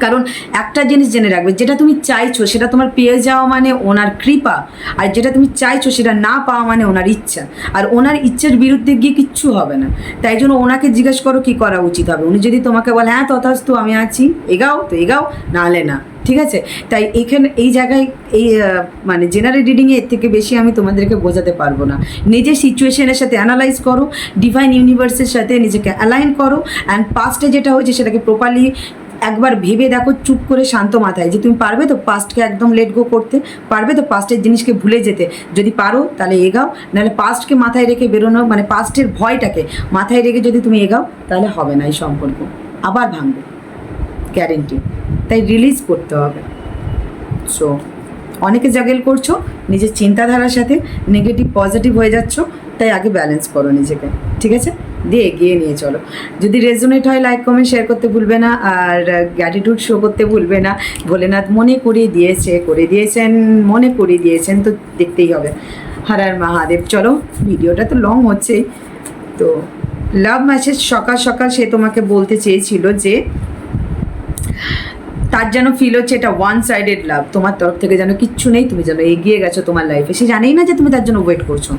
কারণ একটা জিনিস জেনে রাখবে, যেটা তুমি চাইছো সেটা তোমার পেয়ে যাওয়া মানে ওনার কৃপা, আর যেটা তুমি চাইছো সেটা না পাওয়া মানে ওনার ইচ্ছা। আর ওনার ইচ্ছার বিরুদ্ধে গিয়ে কিচ্ছু হবে না। তাই জন্য ওনাকে জিজ্ঞেস করো কি করা উচিত হবে। উনি যদি তোমাকে বলে হ্যাঁ তথাস্তু আমি আছি, এগাও তো এগাও, নাহলে না, ঠিক আছে। তাই এখানে এই জায়গায় এই মানে জেনারেল রিডিংয়ে এর থেকে বেশি আমি তোমাদেরকে বোঝাতে পারবো না। নিজের সিচুয়েশনের সাথে অ্যানালাইজ করো, ডিভাইন ইউনিভার্সের সাথে নিজেকে অ্যালাইন করো, অ্যান্ড পাস্টে যেটা হয়েছে সেটাকে প্রপারলি একবার ভেবে দেখো চুপ করে শান্ত মাথায়, যে তুমি পারবে তো পাস্টকে একদম লেট গো করতে, পারবে তো পাস্টের জিনিসকে ভুলে যেতে। যদি পারো তাহলে এগাও, নাহলে পাস্টকে মাথায় রেখে বেরোনো মানে পাস্টের ভয়টাকে মাথায় রেখে যদি তুমি এগাও তাহলে হবে না, এই সম্পর্ক আবার ভাঙবে, গ্যারেন্টি। তাই রিলিজ করতে হবে। সো অনেকে জাগেল করছো নিজের চিন্তাধারার সাথে, নেগেটিভ পজিটিভ হয়ে যাচ্ছ, তাই আগে ব্যালেন্স করো নিজেকে, ঠিক আছে, দিয়ে এগিয়ে নিয়ে চলো। যদি রেজোনেট হয় লাইক কমেন্ট শেয়ার করতে ভুলবে না, আর গ্র্যাটিটিউড শো করতে ভুলবে না। ভোলেনাথ মনে করিয়ে দিয়েছেন, মনে করিয়ে দিয়েছেন, তো দেখতেই হবে। হর হর মহাদেব। চলো, ভিডিওটা তো লং হচ্ছেই। তো লাভ মেসেজ সকাল সকাল সে তোমাকে বলতে চেয়েছিল যে তার যেন ফিল হচ্ছে এটা ওয়ান সাইডেড লাভ, তোমার তরফ থেকে যেন কিচ্ছু নেই, তুমি যেন এগিয়ে গেছো তোমার লাইফে। সে জানেই না যে তুমি তার জন্য ওয়েট করছো,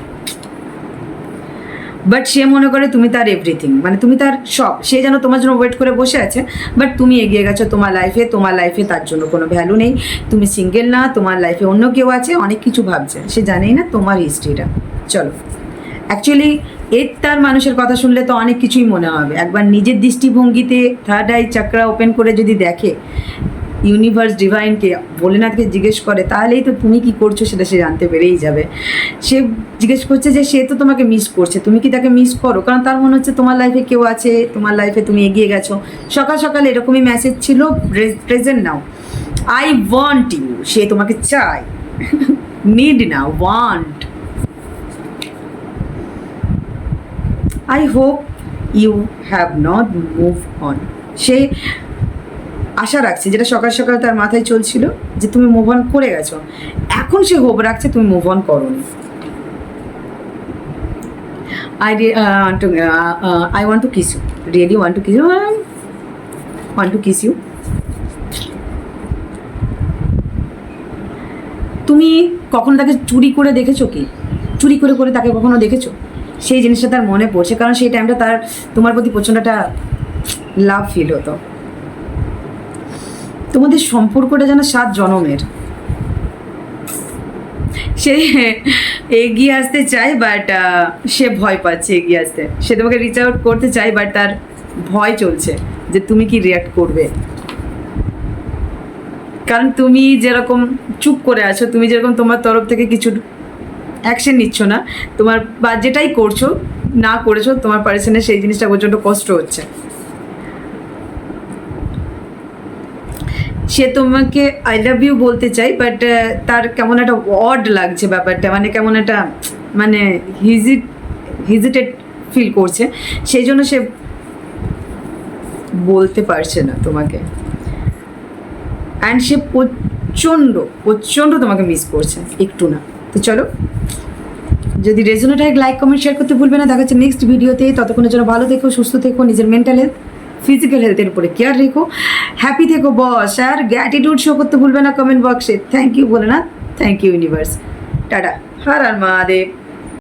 বাট সে মনে করে তুমি তার এভরিথিং, মানে তুমি তার সব। সে যেন তোমার জন্য ওয়েট করে বসে আছে, বাট তুমি এগিয়ে গেছো তোমার লাইফে। তোমার লাইফে তার জন্য কোনো ভ্যালু নেই, তুমি সিঙ্গেল না, তোমার লাইফে অন্য কেউ আছে, অনেক কিছু ভাবছে। সে জানেই না তোমার হিস্ট্রিটা। চলো, অ্যাকচুয়ালি তার মানুষের কথা শুনলে তো অনেক কিছুই মনে হবে। একবার নিজের দৃষ্টিভঙ্গিতে থার্ড আই চাকরা ওপেন করে যদি দেখে, ইউনিভার্স ডিভাইনকে ভোলেনাথকে জিজ্ঞেস করে, তাহলেই তো তুমি কি করছো সেটা সে জানতে পেরেই যাবে। সে জিজ্ঞেস করছে যে সে তো তোমাকে মিস করছে, তুমি কি তাকে মিস করো? কারণ তার মনে হচ্ছে তোমার লাইফে কেউ আছে, তোমার লাইফে তুমি এগিয়ে গেছো। সকাল সকাল এরকমই মেসেজ ছিল, present now, I want you. সে তোমাকে চাই, নিড না, want. I hope you have not move on. সে আশা রাখছে, যেটা সকাল সকাল তার মাথায় চলছিল, যে তুমি মুভ অন করে গেছো। এখন সে হোপ রাখছে তুমি মুভ অন করোনি। I want to kiss you. Really want to kiss you. Want to kiss you. তুমি কখনো তাকে চুরি করে দেখেছো কি? চুরি করে করে তাকে কখনো দেখেছো? সেই জিনিসটা তার মনে পড়ছে, কারণ সেই টাইমটা তার তোমার প্রতি প্রচণ্ড একটা লাভ ফিল হতো। তোমাদের সম্পর্কটা যেন 7 জনমের। সে এগিয়ে আসতে চায়, বাট সে ভয় পাচ্ছে এগিয়ে আসতে। সে তোমাকে রিচ আউট করতে চায়, বাট তার ভয় চলছে যে তুমি কি রিয়াক্ট করবে। কারণ তুমি যেরকম চুপ করে আছো, তুমি যেরকম তোমার তরফ থেকে কিছু অ্যাকশন নিচ্ছ না, তোমার বা যেটাই করছো না করেছো, তোমার পার্সনের সেই জিনিসটা প্রচণ্ড কষ্ট হচ্ছে। সে তোমাকে আই লাভ ইউ বলতে চাই, বাট তার কেমন একটা অড লাগছে ব্যাপারটা, মানে কেমন একটা মানে হিজিটেড ফিল করছে, সেই জন্য সে বলতে পারছে না তোমাকে। অ্যান্ড সে প্রচণ্ড প্রচণ্ড তোমাকে মিস করছে, একটু না। তো চলো, যদি রেজোনেট হয় লাইক কমেন্ট শেয়ার করতে ভুলবে না। দেখা হচ্ছে নেক্সট ভিডিওতে। ততক্ষণের জন্য ভালো থেকো, সুস্থ থেকো, নিজের মেন্টাল হেলথ ফিজিক্যাল হেলথের উপরে কেয়ার রেখো, হ্যাপি থেকো বস, আর গ্র্যাটিটিউড শো করতে ভুলবে না কমেন্ট বক্সে। থ্যাংক ইউ বলে না, thank you universe. Tata, Har Har Mahadev.